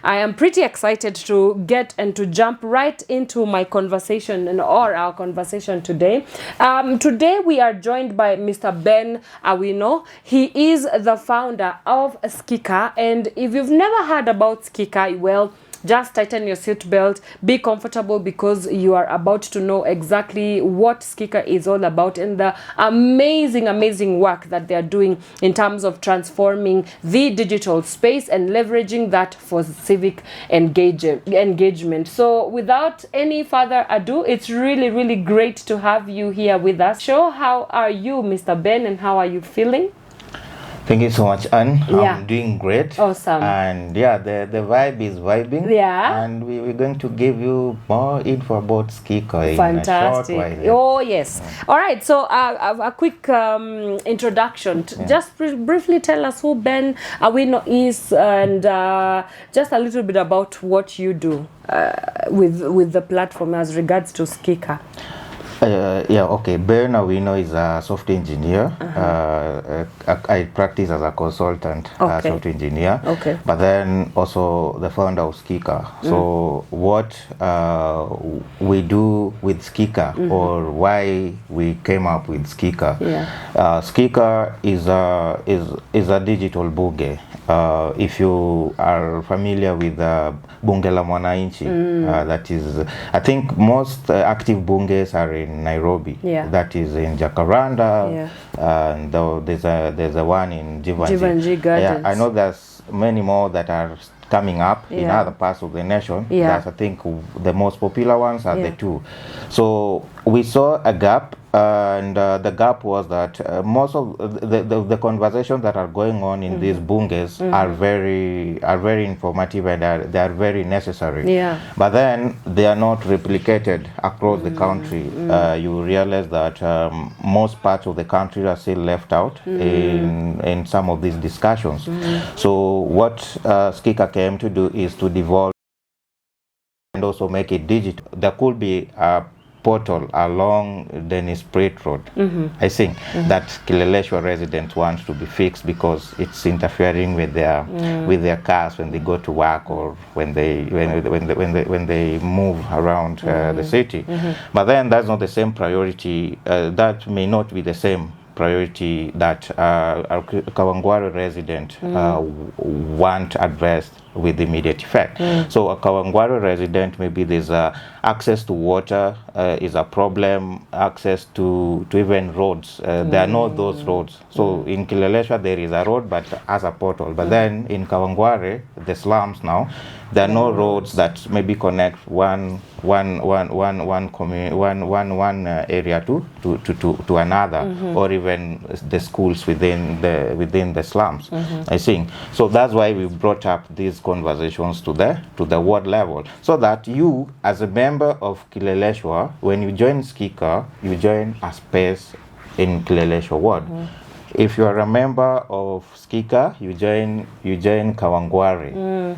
I am pretty excited to get and to jump right into my conversation or our conversation today. Today we are joined by Mr. Ben Awino. He is the founder of Skiika, and if you've never heard about Skiika, well, just tighten your seatbelt, be comfortable, because you are about to know exactly what Skiika is all about and the amazing work that they are doing in terms of transforming the digital space and leveraging that for civic engagement. So without any further ado, it's really great to have you here with us. So how are you, Mr. Ben, and how are you feeling? Thank you so much, Anne. Yeah. I'm doing great. Awesome. And yeah, the vibe is vibing. Yeah. And we're going to give you more info about Skiika Fantastic. in a short while. Yeah. Oh, yes. All right. So a quick introduction. Just briefly tell us who Ben Awino is and just a little bit about what you do with the platform as regards to Skiika. Okay. Ben Awino is a software engineer. I practice as a consultant, software engineer. Okay. But then also the founder of Skiika. So what we do with Skiika, or why we came up with Skiika. Skiika is a digital bunge. If you are familiar with Bunge la Mwananchi, that is, I think most active bunges are in Nairobi. That is in Jacaranda, and there's a one in Jivanji Gardens. I know there's many more that are coming up in other parts of the nation. That's, I think, the most popular ones are the two. So we saw a gap, and the gap was that most of the conversations that are going on in these bunges are very informative, and they are very necessary. But then they are not replicated across the country. You realize that most parts of the country are still left out in some of these discussions. So what Skiika came to do is to devolve and also make it digital. There could be a portal along Dennis Pratt Road, I think, that Kileleshwa residents want to be fixed because it's interfering with their cars when they go to work or when they move around the city. But then that's not the same priority. That may not be the same priority that our Kawangware resident want addressed with immediate effect. So a Kawangware resident, maybe there's access to water is a problem, access to even roads. There are not those roads. So in Kileleshwa there is a road, but as a portal. But then in Kawangware, the slums now, there are no roads that maybe connect one area to another, or even the schools within the slums. I think so. That's why we brought up these conversations to the ward level, so that you, as a member of Kileleshwa, when you join Skiika, you join a space in Kileleshwa ward. If you are a member of Skiika, you join Kawangware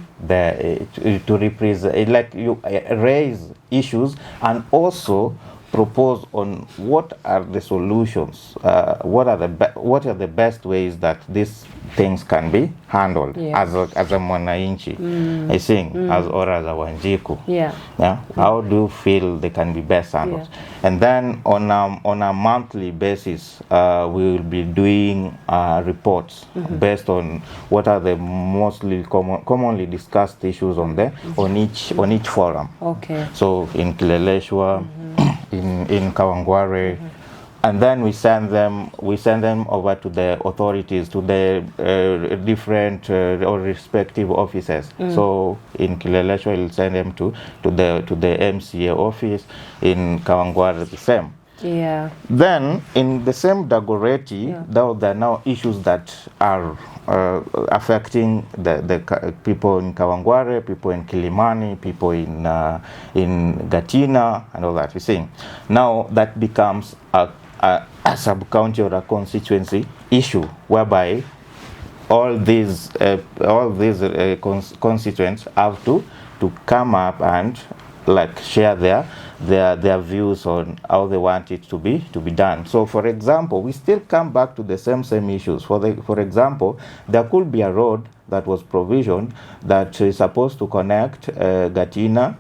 to represent, like you raise issues and also propose on what are the solutions, what are the best ways that these things can be handled as a Mwananchi, I think, or as a Wanjiku. How do you feel they can be best handled? And then on a monthly basis, we will be doing reports based on what are the mostly commonly discussed issues on each forum. So in Kileleshwa, in Kawangware, and then we send them over to the authorities, to the different or respective offices. So in Kileleshwa, we'll send them to the MCA office. In Kawangware, the same. Then in the same Dagoretti, there are now issues that are affecting the people in Kawangware, people in Kilimani, people in Gatina, and all that. You see, now that becomes a sub-county or a constituency issue, whereby all these constituents have to come up and like share their views on how they want it to be done. So for example, we still come back to the same issues. For example, there could be a road that was provisioned that is supposed to connect Gatina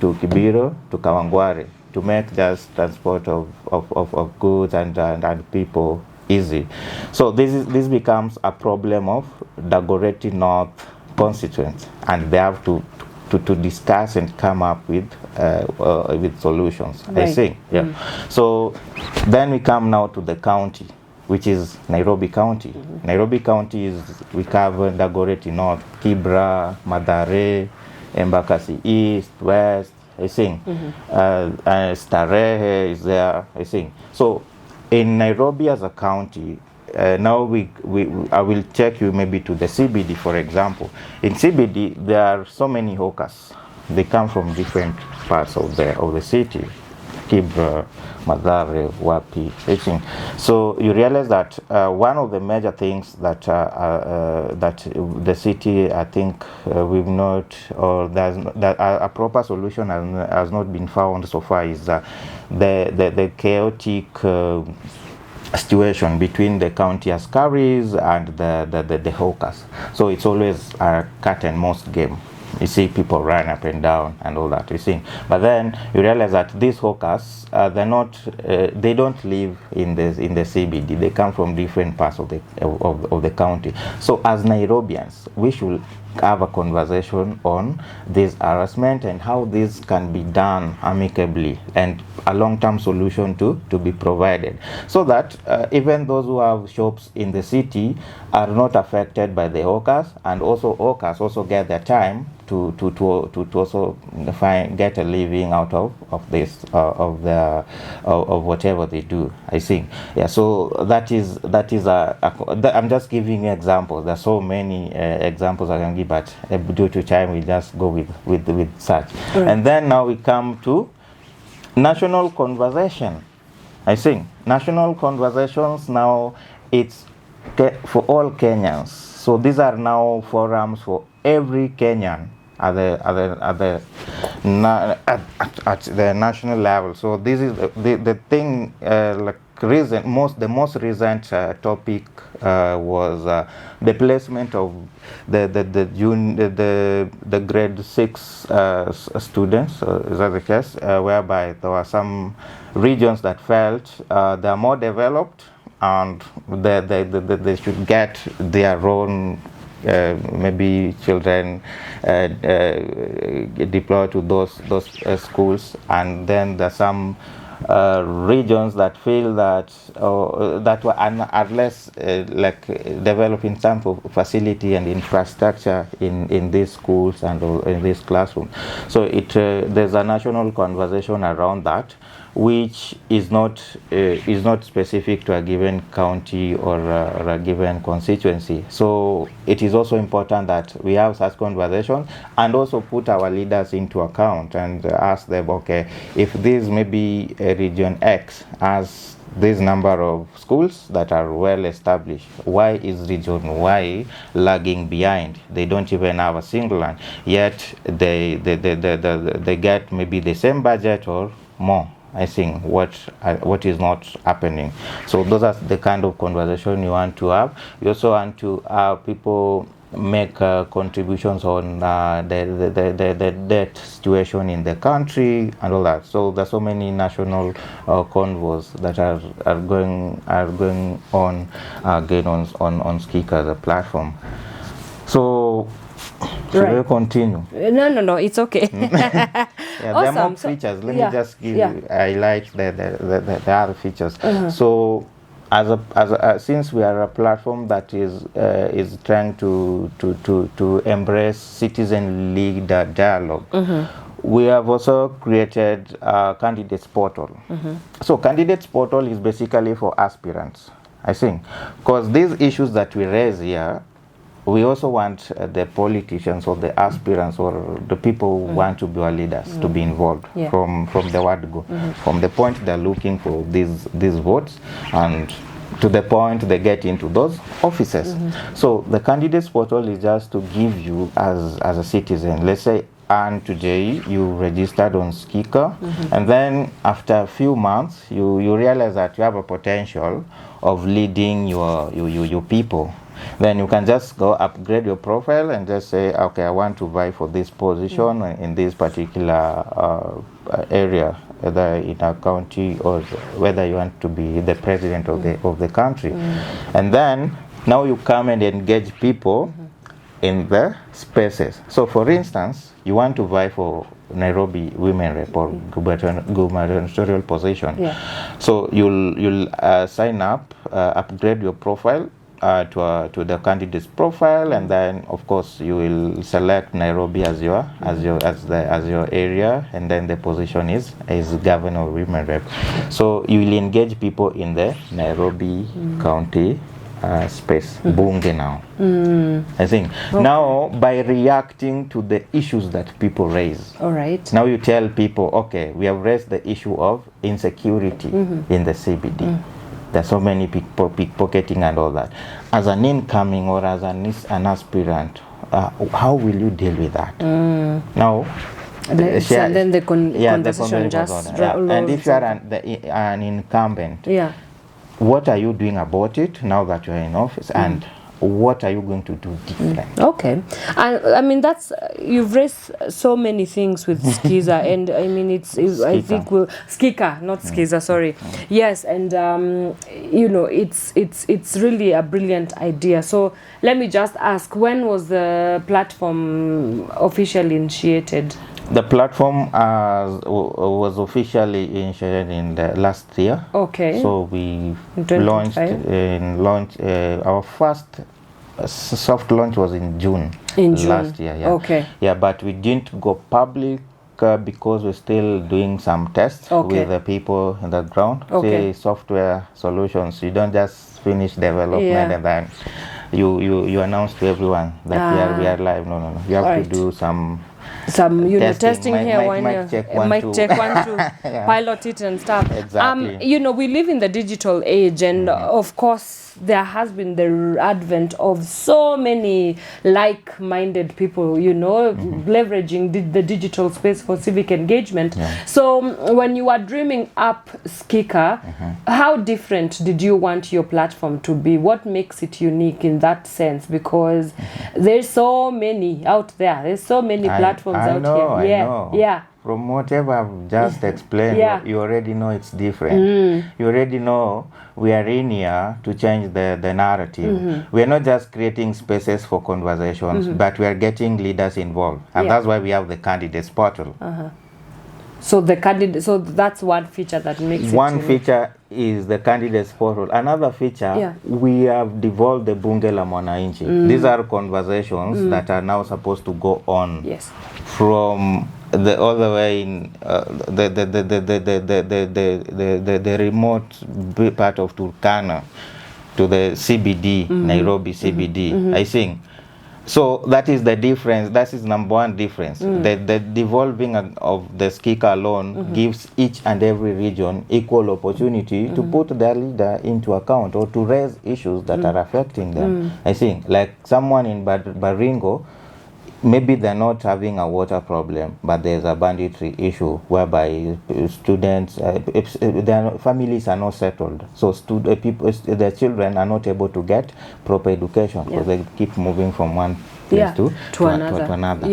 to Kibiro to Kawangware to make just transport of goods and people easy. So this becomes a problem of Dagoretti North constituents, and they have to discuss and come up with solutions. Right. I think, yeah. So then we come now to the county, which is Nairobi County. Nairobi County is, we cover Dagoretti North, Kibra, Mathare, Embakasi East, West, I think. Starehe is there, I think. So in Nairobi as a county, now I will take you maybe to the CBD, for example. In CBD, there are so many hawkers. They come from different parts of the city. Kibra, Mathare, Wapi, everything. So you realize that one of the major things that the city, I think, we've not, or that a proper solution has not been found so far, is the chaotic situation between the county askaris and the hawkers. So it's always a cat and mouse game. You see people run up and down and all that, you see. But then you realize that these hawkers, they're not, they don't live in the CBD. They come from different parts of the county. So as Nairobians, we should have a conversation on this harassment and how this can be done amicably, and a long-term solution to be provided, so that even those who have shops in the city are not affected by the hawkers, and also hawkers also get their time to also get a living out of this of whatever they do, I think. Yeah, so that is I'm just giving you examples. There's so many examples I can give, but due to time we just go with such. Right. And then now we come to national conversation. I think national conversations now, it's for all Kenyans. So these are now forums for every Kenyan at the national level. So this is the thing. The most recent topic was the placement of the grade 6 students. Is that the case? Whereby there were some regions that felt they are more developed and they should get their own maybe children deployed to those schools, and then there's some regions that feel that are less like developed in terms of facility and infrastructure in these schools and in this classroom. So there's a national conversation around that, which is not specific to a given county or a given constituency. So it is also important that we have such conversations and also put our leaders into account and ask them, okay, if this maybe region X has this number of schools that are well established, why is region Y lagging behind? They don't even have a single one, yet they get maybe the same budget or more. I think what is not happening. So those are the kind of conversation you want to have. You also want to have people make contributions on the debt situation in the country and all that. So there's so many national convoys that are going on again on Skiika as a platform. So should we continue? No, it's okay. Yeah, awesome. There are more features. Let me just give you highlight the other features. So, since we are a platform that is trying to embrace citizen leader dialogue, we have also created a candidates portal. So, candidates portal is basically for aspirants, I think, because these issues that we raise here, we also want the politicians or the aspirants or the people who want to be our leaders to be involved from the word go. From the point they're looking for these votes and to the point they get into those offices. So the candidates portal is just to give you as a citizen, let's say and today you registered on Skiika, and then after a few months you realize that you have a potential of leading your people. Then you can just go upgrade your profile and just say, okay, I want to vie for this position in this particular area, whether in a county or whether you want to be the president of the country. And then now you come and engage people in the spaces. So for instance, you want to vie for Nairobi Women Rep or gubernatorial position. So you'll sign up, upgrade your profile to the candidate's profile, and then of course you will select Nairobi as your area, and then the position is governor or women rep. So you will engage people in the Nairobi County space, bunge now. I think now by reacting to the issues that people raise. All right. Now you tell people, okay, we have raised the issue of insecurity in the CBD. There's so many pickpocketing and all that. As an incoming or as an aspirant, how will you deal with that? Now, and then the conversation just and if you are an incumbent, what are you doing about it now that you're in office, and what are you going to do different? Okay, and I mean that's you've raised so many things with Skiza, and I mean it's I think Skiika, not Skiza, sorry. Yes, and you know it's really a brilliant idea. So let me just ask, when was the platform officially initiated? The platform was officially initiated in the last year. Okay. So we launched our first soft launch was in June. Last year. Yeah. Okay. Yeah, but we didn't go public because we're still doing some tests with the people on the ground. Okay. Say software solutions. You don't just finish development and then you announce to everyone that we are live. No. You have to do some testing here, mic check one, two, pilot it and stuff. Exactly. We live in the digital age, and of course there has been the advent of so many like-minded people, leveraging the digital space for civic engagement. So when you are dreaming up Skiika, how different did you want your platform to be? What makes it unique in that sense? Because there's so many out there. There's so many platforms out here. I know. From whatever I've just explained, you already know it's different. You already know we are in here to change the narrative. We are not just creating spaces for conversations, but we are getting leaders involved. And that's why we have the candidates portal. So that's one feature that makes it unique. Feature is the candidates portal. Another feature, we have devolved the Bunge la Mwananchi. These are conversations that are now supposed to go on from the other way in the remote part of Turkana to the CBD, Nairobi CBD. I think. So that is the difference. That is number one difference. The devolving of the Skiika alone gives each and every region equal opportunity to put their leader into account or to raise issues that are affecting them. I think, like someone in Baringo, maybe they're not having a water problem, but there's a banditry issue whereby students, their families are not settled. So their children are not able to get proper education because they keep moving from one place to another.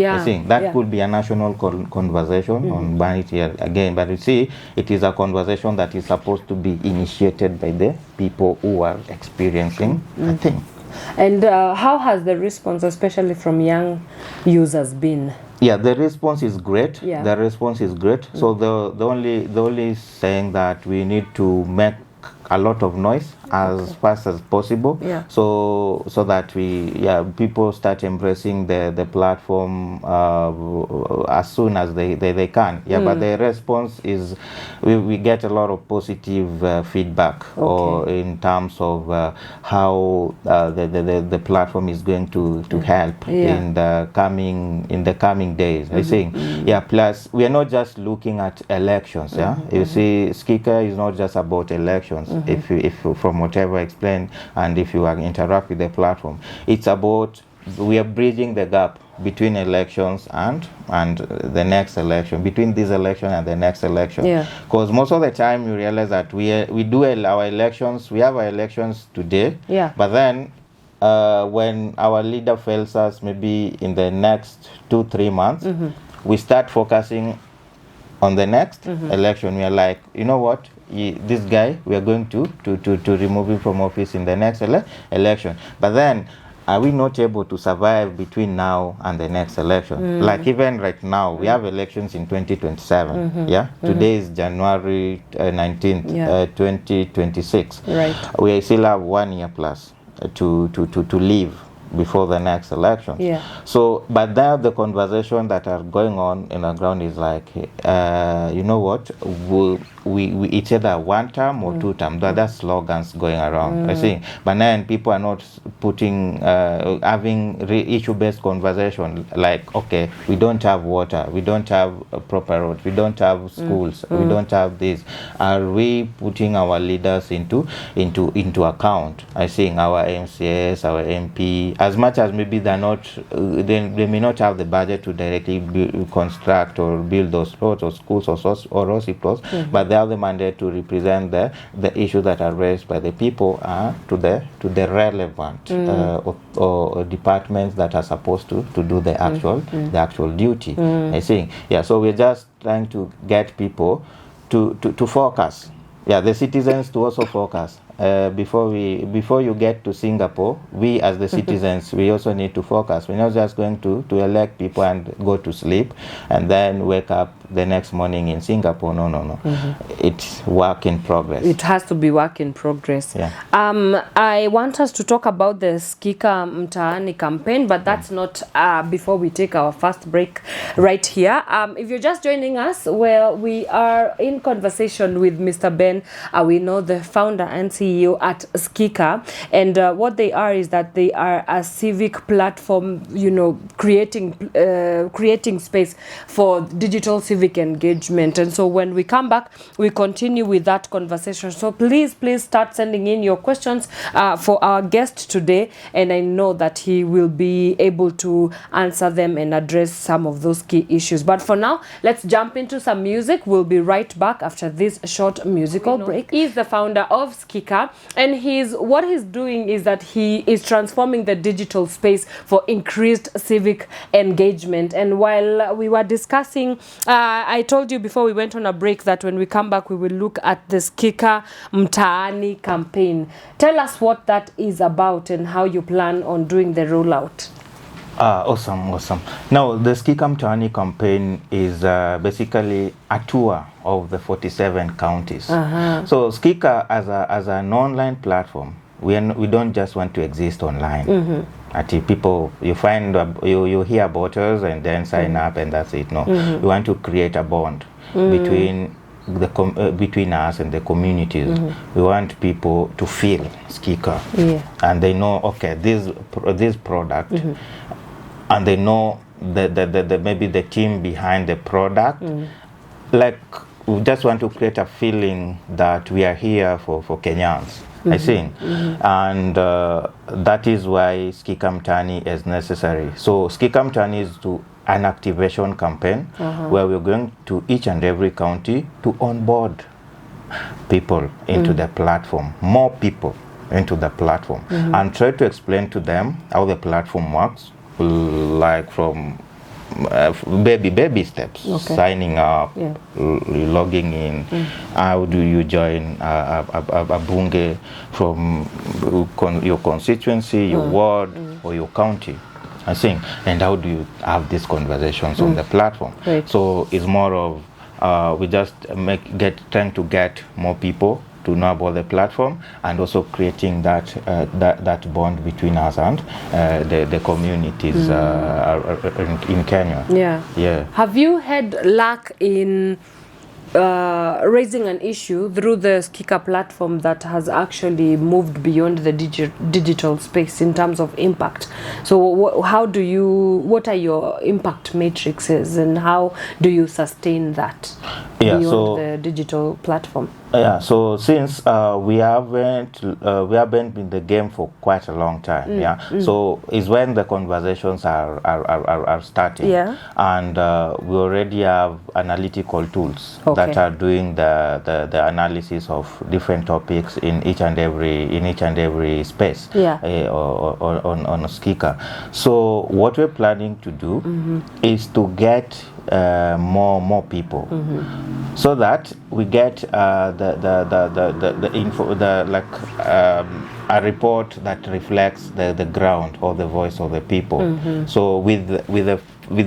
I think that could be a national conversation on banditry again. But you see, it is a conversation that is supposed to be initiated by the people who are experiencing the thing. And how has the response, especially from young users, been? Yeah, the response is great. The response is great. So the only saying that we need to make a lot of noise as fast as possible, so that people start embracing the platform as soon as they can. But the response is we get a lot of positive feedback or in terms of how the platform is going to help in the coming days. I think plus we are not just looking at elections. You see, Skiika is not just about elections. If from whatever I explained, and if you interact with the platform, it's about we are bridging the gap between elections and the next election, between this election and the next election. Because most of the time you realize that we do our elections, we have our elections today, but then when our leader fails us, maybe in the next 2-3 months, we start focusing on the next election. We are like, you know what, this guy, we are going to remove him from office in the next election. But then, are we not able to survive between now and the next election? Like even right now, we have elections in 2027. Today is January 19th, 2026. We still have 1 year plus to live before the next election. So, but now the conversation that are going on in the ground is like, you know what, we it's either 1 term or 2 term. That's slogans going around. I think, but then people are not putting having issue-based conversation. Like, okay, we don't have water, we don't have a proper road, we don't have schools, we don't have this. Are we putting our leaders into account? I think our MCS, our MP, as much as maybe they're not, they may not have the budget to directly construct or build those roads or schools or hospitals, but they have the mandate to represent the issues that are raised by the people to the relevant or departments that are supposed to do the actual duty. I think, so we're just trying to get people to focus. The citizens to also focus. Before you get to Singapore, we as the citizens, we also need to focus. We're not just going to elect people and go to sleep and then wake up the next morning in Singapore. No. It's work in progress. It has to be work in progress. I want us to talk about the Skiika Mtaani campaign, but that's not before we take our first break right here. If you're just joining us, well, we are in conversation with Mr. Ben Awino, the founder and CEO at Skiika, and what they are is that they are a civic platform, creating space for digital civic engagement. And so when we come back, we continue with that conversation. So please start sending in your questions for our guest today, and I know that he will be able to answer them and address some of those key issues. But for now, let's jump into some music. We'll be right back after this short musical break. He's the founder of Skiika, and what he's doing is that he is transforming the digital space for increased civic engagement. And while we were discussing, I told you before we went on a break that when we come back, we will look at the Skiika Mtaani campaign. Tell us what that is about and how you plan on doing the rollout. Awesome. Now, the Skiika Mtaani campaign is basically a tour of the 47 counties. So Skiika as an online platform, we don't just want to exist online. People, you find you hear about us and then sign up and that's it. No, we want to create a bond between us and the communities. We want people to feel Skiika, and they know, okay, this product, and they know the maybe the team behind the product. Like, we just want to create a feeling that we are here for Kenyans. I think, and that is why Skiika Mtaani is necessary. So Skiika Mtaani is an activation campaign where we're going to each and every county to onboard people into the platform, more people into the platform, and try to explain to them how the platform works, like from baby steps, signing up, logging in. How do you join a bunge from your constituency, your ward, or your county? I think, and how do you have these conversations on the platform? So it's more of we just trying to get more people to know about the platform, and also creating that bond between us and the communities in Kenya. Have you had luck in raising an issue through the Skiika platform that has actually moved beyond the digital space in terms of impact? So what are your impact matrices, and how do you sustain that beyond the digital platform? Yeah, so since we haven't been in the game for quite a long time, so it's when the conversations are starting, and we already have analytical tools that are doing the analysis of different topics in each and every space, on Skiika. So what we're planning to do is to get more people, so that we get the info, a report that reflects the ground or the voice of the people. So with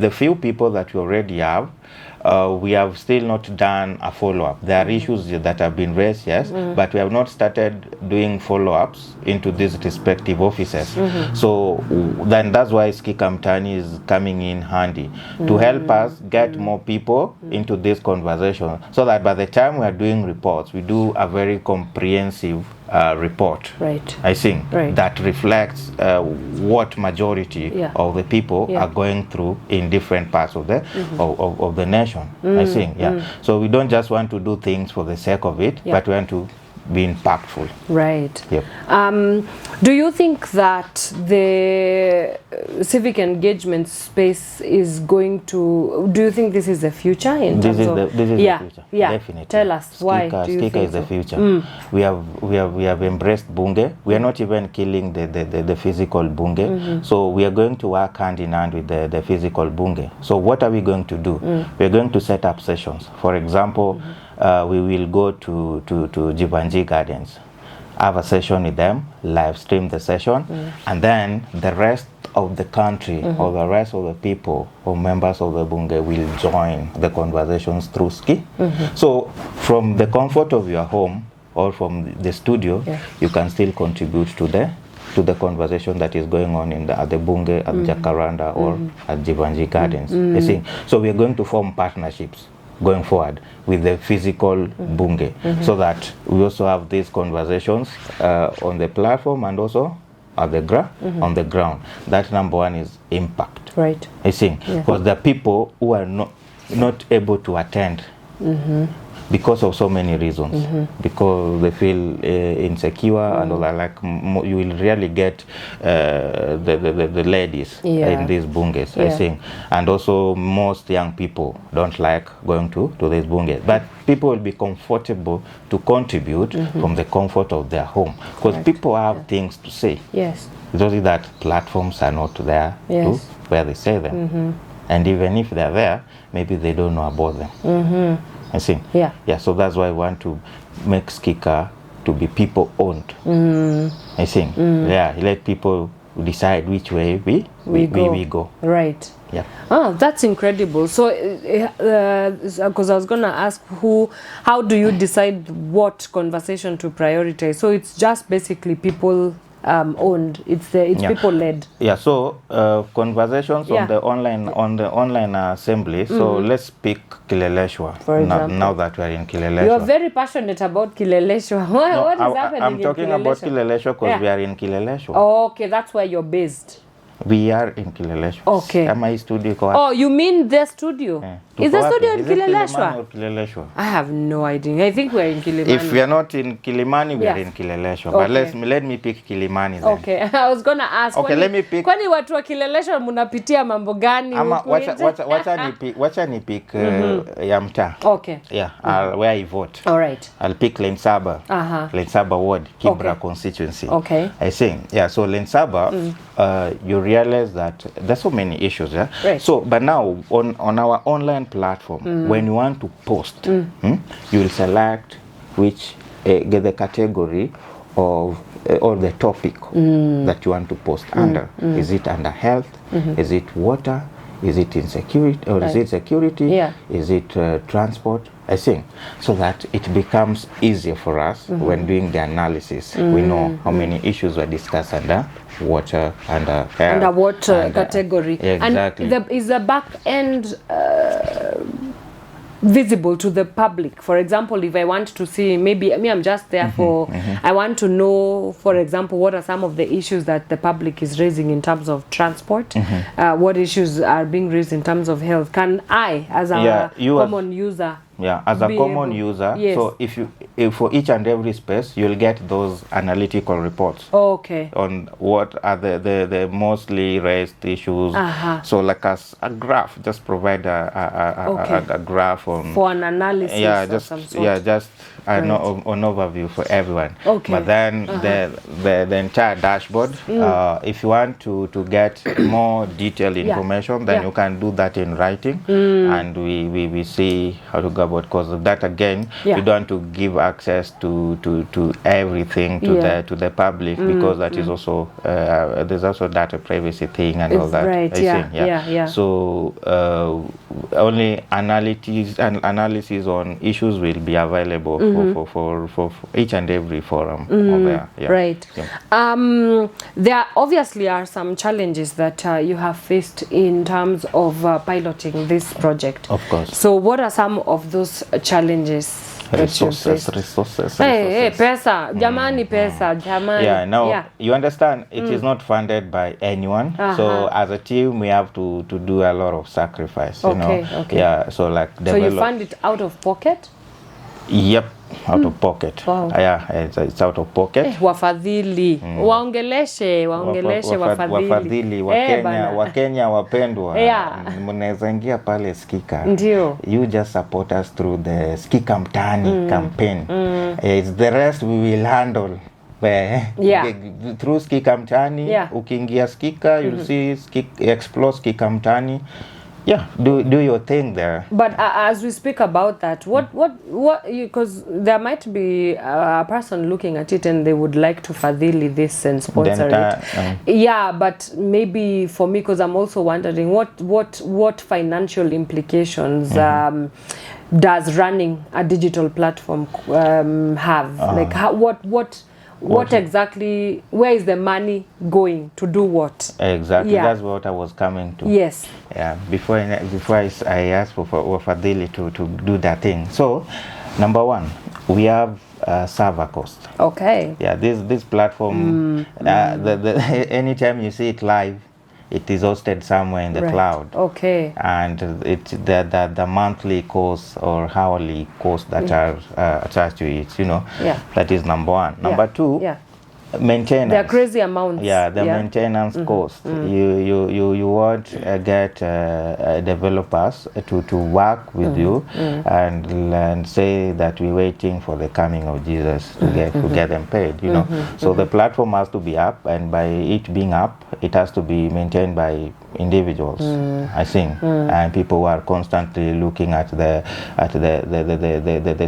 the few people that we already have, we have still not done a follow-up. There are issues that have been raised, yes, but we have not started doing follow-ups into these respective offices. So then that's why Skiika Mtaani is coming in handy to help us get more people into this conversation, so that by the time we are doing reports, we do a very comprehensive report, I think, that reflects what majority of the people are going through in different parts of the of the nation. I think, so we don't just want to do things for the sake of it, but we want to be impactful. Yep. Do you think that the civic engagement space is going to, do you think this is the future in terms of this is the future? Definitely. Tell us why. Skiika is the future. We have embraced bunge. We are not even killing the physical bunge. So we are going to work hand in hand with the physical bunge. So what are we going to do? We are going to set up sessions. For example, we will go to Jivanji Gardens, have a session with them, live stream the session, and then the rest of the country or the rest of the people or members of the bunge will join the conversations through Ski. So from the comfort of your home or from the studio, you can still contribute to the conversation that is going on at the bunge, at Jacaranda, or at Jivanji Gardens. You see? So we are going to form partnerships going forward with the physical bunge, so that we also have these conversations on the platform and also at the on the ground. That number one is impact. I think, because the people who are not able to attend because of so many reasons, because they feel insecure and all that. Like you will really get the ladies in these bunges, I think, and also most young people don't like going to these bunges, but people will be comfortable to contribute from the comfort of their home, because people have things to say. It's only that platforms are not there to where they say them, and even if they're there, maybe they don't know about them. I think. So that's why I want to make Skiika to be people owned. I think. Let people decide which way we go. Oh, that's incredible. So because I was gonna ask, how do you decide what conversation to prioritize? So it's just basically people owned. It's people led. So conversations on the online assembly. So let's pick Kileleshwa. For example, now that we are in Kileleshwa. You are very passionate about Kileleshwa. What is happening? I'm talking about Kileleshwa because we are in Kileleshwa. Okay, that's where you're based. We are in Kileleshwa. Am I studio? Oh, you mean the studio? Is the studio in Kileleshwa? Kileleshwa? I have no idea. I think we're in Kilimani. If we are not in Kilimani, we are in Kileleshwa. But let me pick Kilimani then. Okay, I was gonna ask. Let me pick. Kwani watu wa Kileleshwa munapitia mambo gani? Wacha ni pick ya mtaa. Where I vote. All right. I'll pick Lensaba. Lensaba ward, Kibra constituency. I think. So Lensaba, you realize that there's so many issues. So, but now on our online platform, when you want to post, you will select which get the category of or the topic that you want to post under. Is it under health? Is it water? Is it insecurity, or is it security? Is it transport? I think, so that it becomes easier for us when doing the analysis. We know how many issues were discussed under water, under health. Under what category? Exactly. And is the back end visible to the public? For example, if I want to see, maybe I'm just there for, I want to know, for example, what are some of the issues that the public is raising in terms of transport? What issues are being raised in terms of health? Can I, as a common user, as a be common able- user. yes. So if for each and every space, you'll get those analytical reports Okay. on what are the mostly raised issues. So like as a graph, just provide a graph on For an analysis of some sort. just an Right. overview for everyone. Okay. But then the entire dashboard, if you want to get more detailed information, then you can do that in writing, and we see how to go about, because that again, you don't want to give access to everything to the public, because that is also there's also data privacy thing and all that. Right. I think, so only analysis on issues will be available for each and every forum on there. Right. There obviously are some challenges that you have faced in terms of piloting this project. Of course. So what are some of those challenges? Resources. Hey, pesa, jamani, pesa, jamani. Now you understand, it is not funded by anyone. So as a team, we have to do a lot of sacrifice. You know? So like so you fund it out of pocket? Yep, out of pocket. Wow. It's out of pocket. Wafadhili, waongeleshe wafadhili. Wakenya wapendwa, mnaweza ingia pale Skiika. Ndio. You just support us through the Skiika Mtaani campaign. It's the rest we will handle. Through Skiika Mtaani, ukiingia Skiika, you'll see explore Skiika Mtaani. Do your thing there. But as we speak about that, what because there might be a person looking at it and they would like to fadhili this and sponsor it. But maybe for me, because I'm also wondering what financial implications does running a digital platform have? Like what exactly, where is the money going to do what? Exactly, that's what I was coming to. Yes. Before I asked for Fadhili to do that thing. So, number one, we have server cost. Okay. This platform, anytime you see it live, it is hosted somewhere in the cloud. Okay. And it's the monthly cost or hourly cost that are attached to it, That is number one. Number two, maintenance. They're crazy amounts. Maintenance cost. You want get developers to work with you and say that we're waiting for the coming of Jesus to get them paid, So the platform has to be up, and by it being up, it has to be maintained by individuals, I think, and people who are constantly looking at the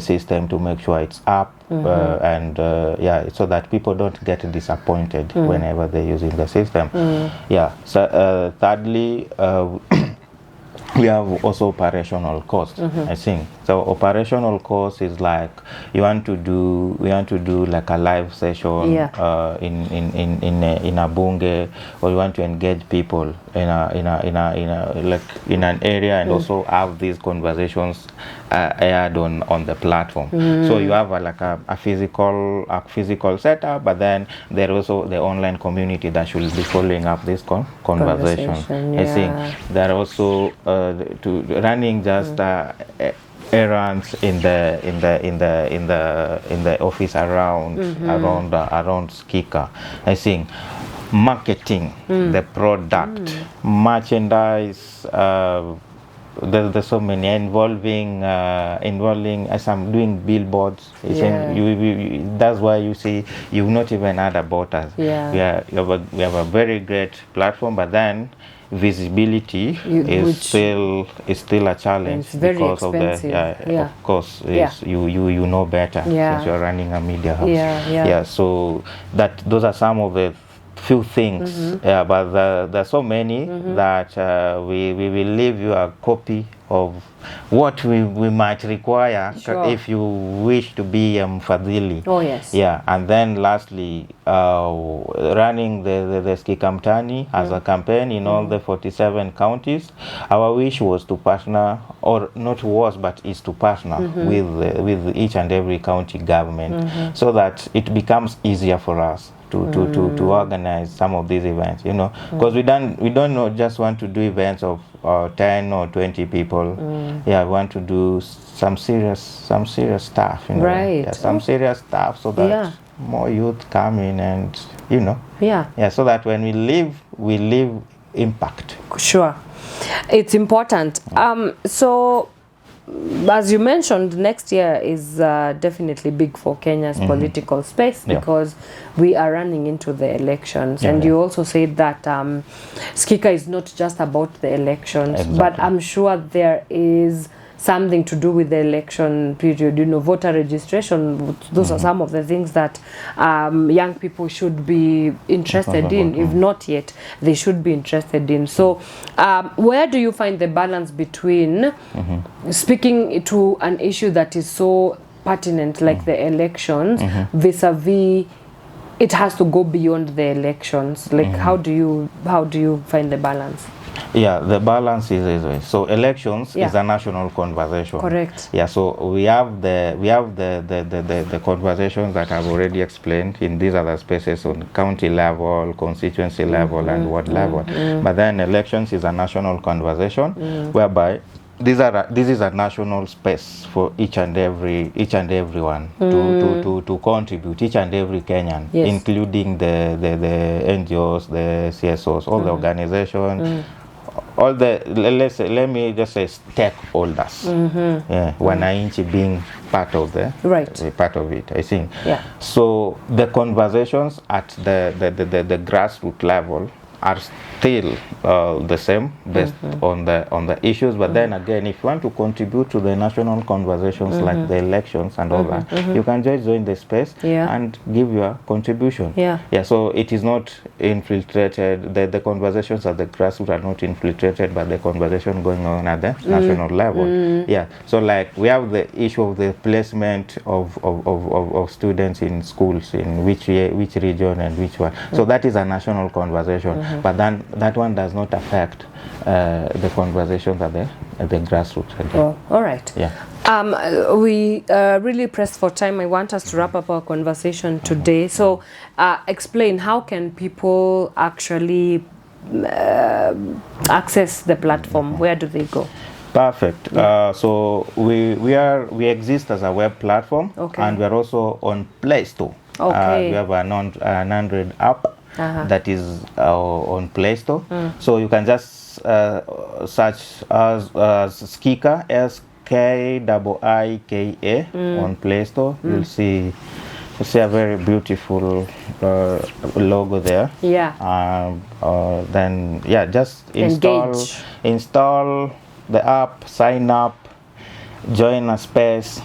system to make sure it's up, so that people don't get disappointed whenever they're using the system. So thirdly, we have also operational cost. I think so. Operational cost is like we want to do like a live session in a bunge, or you want to engage people in an area, and also have these conversations aired on the platform. So you have a physical setup, but then there also the online community that should be following up this conversation. I think there are also running just errands in the office around Skiika. I think marketing the product, merchandise. There's so many involving as I'm doing billboards. That's why you see you've not even heard about us. We have a very great platform, but then visibility is still a challenge because expensive. Of course you know better since you're running a media house. So those are some of the few things, but there's so many that we will leave you a copy of what we might require if you wish to be Mfadhili. Oh yes. And then lastly, running the Skiika Mtaani as a campaign in all the 47 counties. Our wish was to partner, or not was, but is to partner with each and every county government, so that it becomes easier for us to organize some of these events, you know, because we don't know, just want to do events of 10 or 20 people. Yeah, we want to do some serious stuff, you know. Right. Yeah, some serious stuff, so that more youth come in, and you know. Yeah, so that when we leave impact. Sure, it's important. So as you mentioned, next year is definitely big for Kenya's political space, because we are running into the elections. And you also said that Skiika is not just about the elections, but I'm sure there is something to do with the election period, you know, voter registration. Those are some of the things that young people should be interested in. If not yet, they should be interested in. So where do you find the balance between speaking to an issue that is so pertinent, like the elections, vis-a-vis it has to go beyond the elections? Like how do you find the balance? Yeah, the balance is this way. So elections is a national conversation. Correct. Yeah, so we have the conversations that I've already explained in these other spaces on county level, constituency level, and ward level. But then elections is a national conversation, whereby this is a national space for each and everyone to contribute, each and every Kenyan, including the NGOs, the CSOs, all the organizations, all the, let me just say stakeholders. Wananchi being part of part of it, I think. So the conversations at the grassroots level are still the same, based on the issues. But then again, if you want to contribute to the national conversations, like the elections and all that, you can just join the space and give your contribution. So it is not infiltrated. The conversations at the grassroots are not infiltrated by the conversation going on at the national level. So like we have the issue of the placement of students in schools, in which region and which one. So that is a national conversation. But then that one does not affect the conversations at the grassroots. Oh, all right. We really pressed for time. I want us to wrap up our conversation today. So explain, how can people actually access the platform? Where do they go? Perfect. So we exist as a web platform, and we are also on Play Store. We have an Android app that is on Play Store. So you can just search as Skiika, Skiika, on Play Store. You'll see a very beautiful logo there. Then just install the app, sign up, join a space,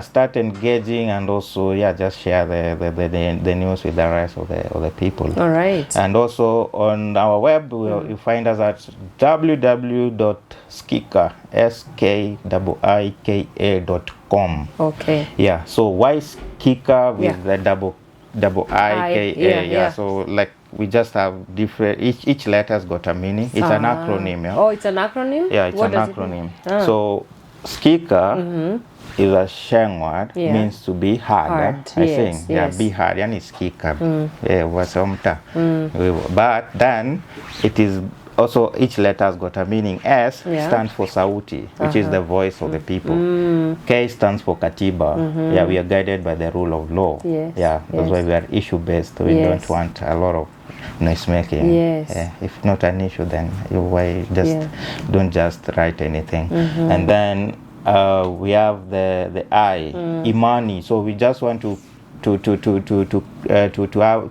start engaging, and also just share the news with the rest of the people. All right. And also on our web, you find us at www.skiika.com. So why Skiika with the double IKA? So like we just have different, each letter's got a meaning. It's an acronym. Oh, it's an acronym? It's an acronym. So Skiika is a Sheng word, means to be hard. I think. Be hard. Yani Skiika. Wasomta. But then it is also, each letter has got a meaning. S stands for Sauti, which is the voice of the people. K stands for Katiba. We are guided by the rule of law. That's why we are issue based. We don't want a lot of noise making. If not an issue, then don't just write anything. And then we have the I, Imani. So we just want to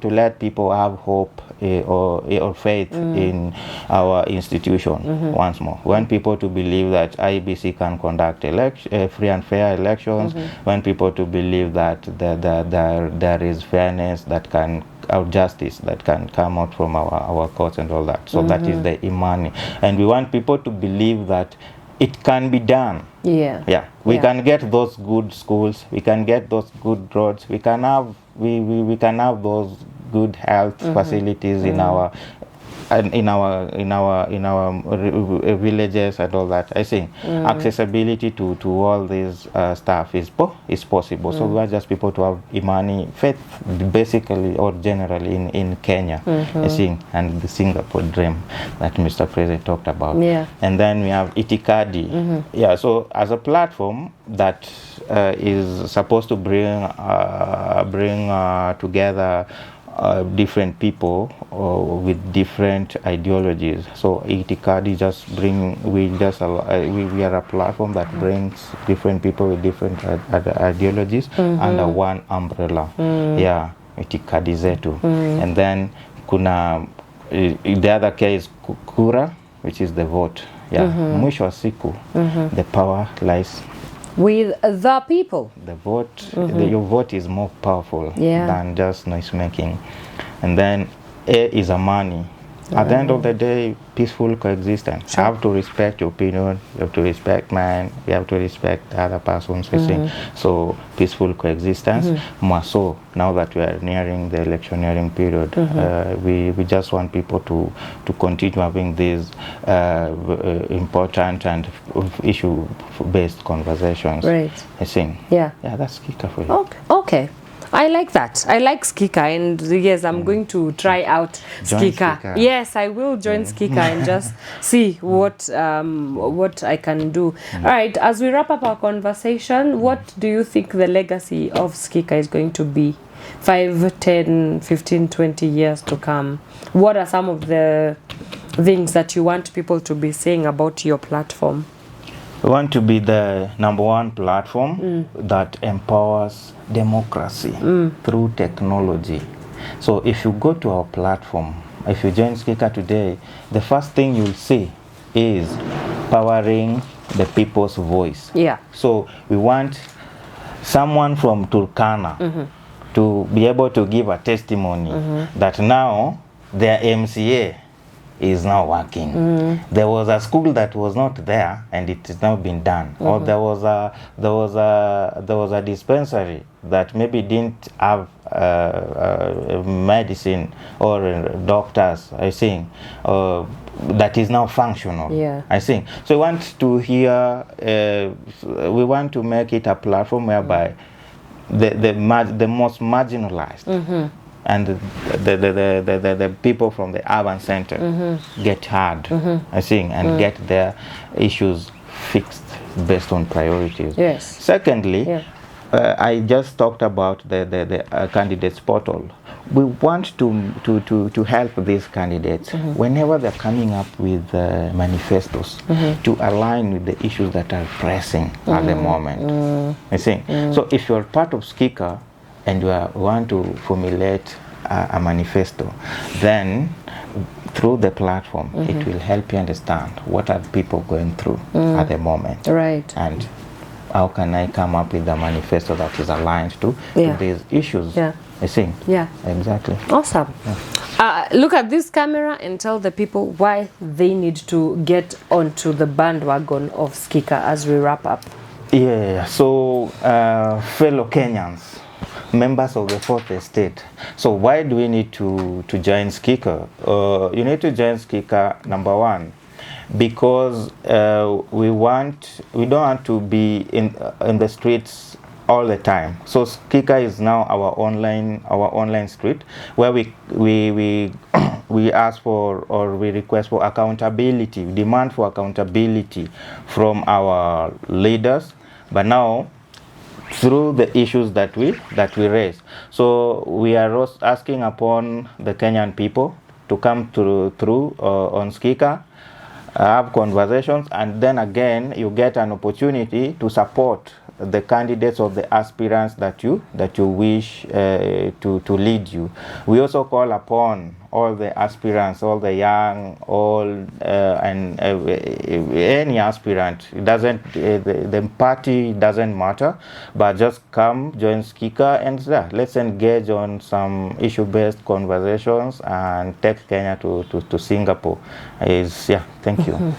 let people have hope or faith in our institution. Once more, we want people to believe that IEBC can conduct free and fair elections. We want people to believe that there is fairness, that can justice that can come out from our courts and all that. So that is the Imani, and we want people to believe that it can be done. We can get those good schools, we can get those good roads, we can have we can have those good health facilities in our and in our villages and all that. I think accessibility to all this stuff is possible. So we are just people to have imani, faith, basically or generally in Kenya. I think, and the Singapore dream that Mr. President talked about. Yeah. And then we have itikadi. Yeah. So as a platform that is supposed to bring together different people with different ideologies. So itikadi just we are a platform that brings different people with different ideologies under one umbrella. Yeah, itikadi zetu. And then kuna the other case kura, which is the vote. Yeah, mwisho wa siku the power lies with the people. The vote, your vote is more powerful than just noise making. And then A is a money. At the end of the day, peaceful coexistence. You have to respect your opinion, you have to respect mine, you have to respect the other person's. So peaceful coexistence. More so, now that we are nearing the electioneering period, we just want people to continue having these important and issue-based conversations. Right. I think. Yeah. Yeah, that's Skiika for you. Okay. I like that. I like Skiika, and yes, I'm going to try out Skiika. Yes, I will join Skiika and just see what I can do. All right, as we wrap up our conversation, what do you think the legacy of Skiika is going to be 5, 10, 15, 20 years to come? What are some of the things that you want people to be saying about your platform? We want to be the #1 platform that empowers democracy through technology. So if you go to our platform, if you join Skiika today, the first thing you'll see is powering the people's voice. Yeah. So we want someone from Turkana to be able to give a testimony that now their MCA is now working. There was a school that was not there, and it has now been done. Or there was a dispensary that maybe didn't have medicine or doctors. I think that is now functional. Yeah. I think so. We want to hear. We want to make it a platform whereby the most marginalized. And the people from the urban center get heard, I think, and get their issues fixed based on priorities. Yes. Secondly, I just talked about the candidates portal. We want to help these candidates whenever they're coming up with manifestos to align with the issues that are pressing at the moment. I think so. If you're part of Skiika and you want to formulate a manifesto, then through the platform it will help you understand what are people going through at the moment, right, and how can I come up with a manifesto that is aligned to these issues. I think. Yeah, exactly. Awesome. Look at this camera and tell the people why they need to get onto the bandwagon of Skiika as we wrap up. Yeah, so fellow Kenyans, members of the fourth estate. So why do we need to join Skiika? You need to join Skiika, #1, because we don't want to be in the streets all the time. So Skiika is now our online street where we ask for, or we request for accountability, we demand for accountability from our leaders, but now through the issues that we raise. So we are asking upon the Kenyan people to come through on Skiika, have conversations, and then again you get an opportunity to support the candidates or the aspirants that you wish to lead you. We also call upon all the aspirants, all the young, and any aspirant. It doesn't, the party doesn't matter, but just come, join Skiika, and let's engage on some issue-based conversations and take Kenya to Singapore. Thank you.